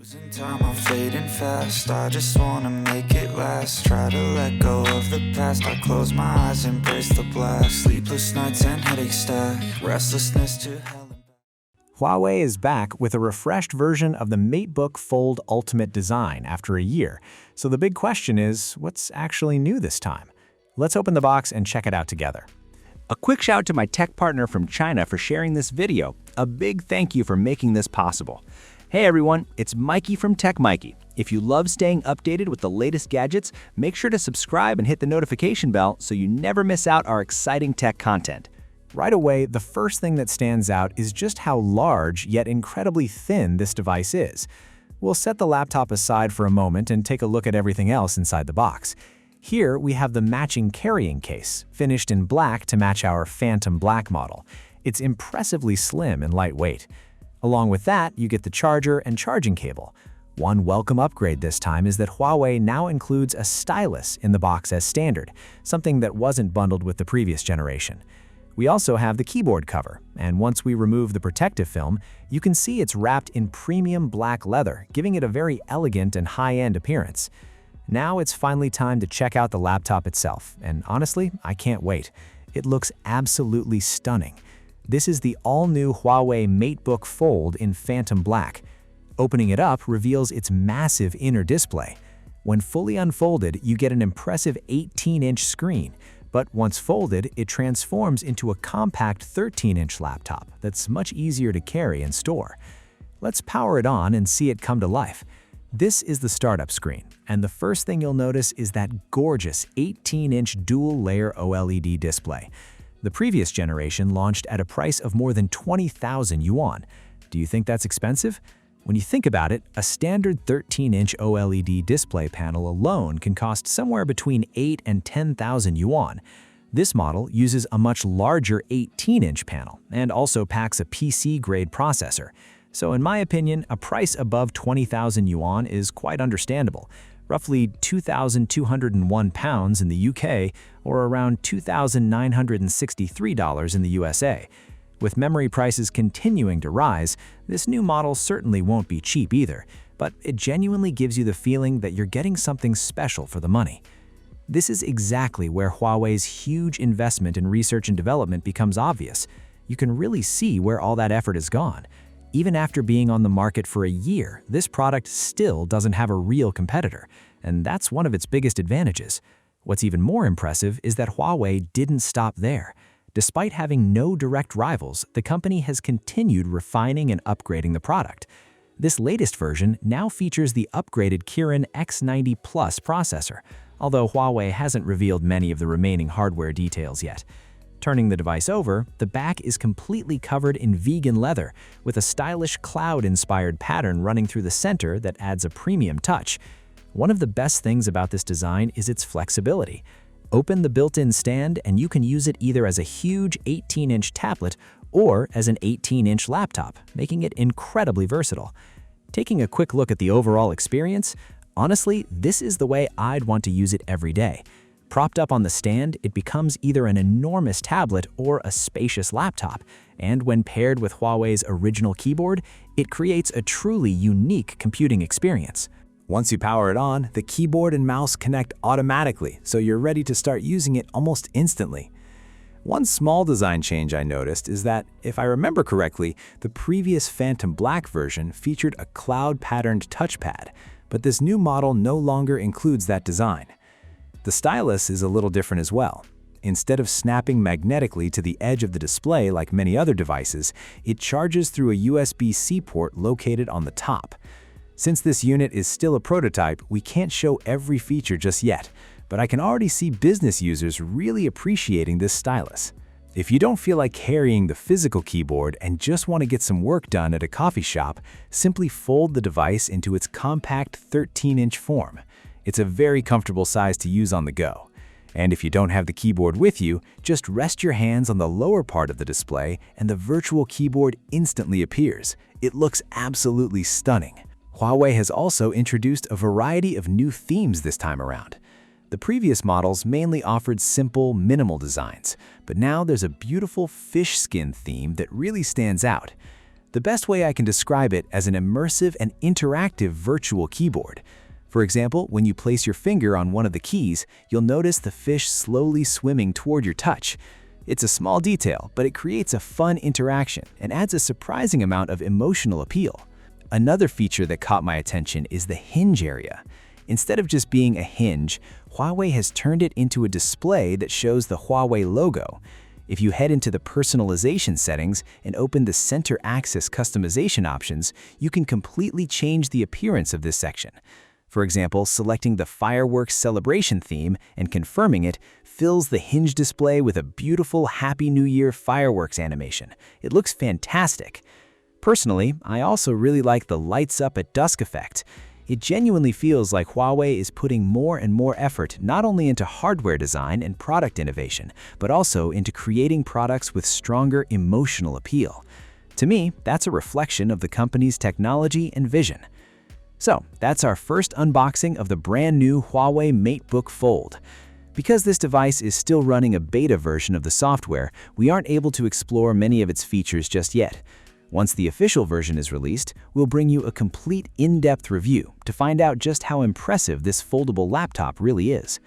Losing time, I'm fading fast. I just wanna make it last. Try to let go of the past. I close my eyes, embrace the blast. Sleepless nights and headache stack. Restlessness to hell and back. Huawei is back with a refreshed version of the MateBook Fold Ultimate design after a year. So the big question is, what's actually new this time? Let's open the box and check it out together. A quick shout out to my tech partner from China for sharing this video. A big thank you for making this possible. Hey everyone, it's Mikey from Tech Mikey. If you love staying updated with the latest gadgets, make sure to subscribe and hit the notification bell so you never miss out our exciting tech content. Right away, the first thing that stands out is just how large yet incredibly thin this device is. We'll set the laptop aside for a moment and take a look at everything else inside the box. Here we have the matching carrying case, finished in black to match our Phantom Black model. It's impressively slim and lightweight. Along with that, you get the charger and charging cable. One welcome upgrade this time is that Huawei now includes a stylus in the box as standard, something that wasn't bundled with the previous generation. We also have the keyboard cover, and once we remove the protective film, you can see it's wrapped in premium black leather, giving it a very elegant and high-end appearance. Now it's finally time to check out the laptop itself, and honestly, I can't wait. It looks absolutely stunning. This is the all-new Huawei MateBook Fold in Phantom Black. Opening it up reveals its massive inner display. When fully unfolded, you get an impressive 18-inch screen, but once folded, it transforms into a compact 13-inch laptop that's much easier to carry and store. Let's power it on and see it come to life. This is the startup screen, and the first thing you'll notice is that gorgeous 18-inch dual-layer OLED display. The previous generation launched at a price of more than 20,000 yuan. Do you think that's expensive? When you think about it, a standard 13-inch OLED display panel alone can cost somewhere between 8 and 10,000 yuan. This model uses a much larger 18-inch panel and also packs a PC-grade processor. So in my opinion, a price above 20,000 yuan is quite understandable. Roughly £2,201 in the UK or around $2,963 in the USA. With memory prices continuing to rise, this new model certainly won't be cheap either, but it genuinely gives you the feeling that you're getting something special for the money. This is exactly where Huawei's huge investment in research and development becomes obvious. You can really see where all that effort has gone. Even after being on the market for a year, this product still doesn't have a real competitor, and that's one of its biggest advantages. What's even more impressive is that Huawei didn't stop there. Despite having no direct rivals, the company has continued refining and upgrading the product. This latest version now features the upgraded Kirin X90PLUS processor, although Huawei hasn't revealed many of the remaining hardware details yet. Turning the device over, the back is completely covered in vegan leather, with a stylish cloud-inspired pattern running through the center that adds a premium touch. One of the best things about this design is its flexibility. Open the built-in stand and you can use it either as a huge 18-inch tablet or as an 18-inch laptop, making it incredibly versatile. Taking a quick look at the overall experience, honestly, this is the way I'd want to use it every day. Propped up on the stand, it becomes either an enormous tablet or a spacious laptop, and when paired with Huawei's original keyboard, it creates a truly unique computing experience. Once you power it on, the keyboard and mouse connect automatically, so you're ready to start using it almost instantly. One small design change I noticed is that, if I remember correctly, the previous Phantom Black version featured a cloud-patterned touchpad, but this new model no longer includes that design. The stylus is a little different as well. Instead of snapping magnetically to the edge of the display like many other devices, it charges through a USB-C port located on the top. Since this unit is still a prototype, we can't show every feature just yet, but I can already see business users really appreciating this stylus. If you don't feel like carrying the physical keyboard and just want to get some work done at a coffee shop, simply fold the device into its compact 13-inch form. It's a very comfortable size to use on the go. And if you don't have the keyboard with you, just rest your hands on the lower part of the display and the virtual keyboard instantly appears. It looks absolutely stunning. Huawei has also introduced a variety of new themes this time around. The previous models mainly offered simple, minimal designs, but now there's a beautiful fish skin theme that really stands out. The best way I can describe it as an immersive and interactive virtual keyboard. For example, when you place your finger on one of the keys, you'll notice the fish slowly swimming toward your touch. It's a small detail, but it creates a fun interaction and adds a surprising amount of emotional appeal. Another feature that caught my attention is the hinge area. Instead of just being a hinge, Huawei has turned it into a display that shows the Huawei logo. If you head into the personalization settings and open the center axis customization options, you can completely change the appearance of this section. For example, selecting the fireworks celebration theme and confirming it fills the hinge display with a beautiful Happy New Year fireworks animation. It looks fantastic. Personally, I also really like the lights up at dusk effect. It genuinely feels like Huawei is putting more and more effort not only into hardware design and product innovation, but also into creating products with stronger emotional appeal. To me, that's a reflection of the company's technology and vision. So, that's our first unboxing of the brand new Huawei MateBook Fold. Because this device is still running a beta version of the software, we aren't able to explore many of its features just yet. Once the official version is released, we'll bring you a complete in-depth review to find out just how impressive this foldable laptop really is.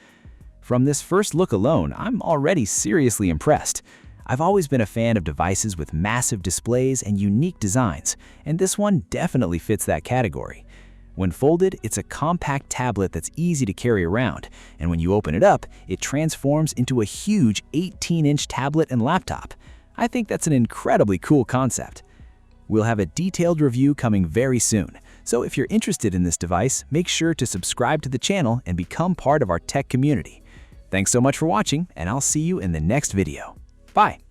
From this first look alone, I'm already seriously impressed. I've always been a fan of devices with massive displays and unique designs, and this one definitely fits that category. When folded, it's a compact tablet that's easy to carry around, and when you open it up, it transforms into a huge 18-inch tablet and laptop. I think that's an incredibly cool concept. We'll have a detailed review coming very soon, so if you're interested in this device, make sure to subscribe to the channel and become part of our tech community. Thanks so much for watching, and I'll see you in the next video. Bye!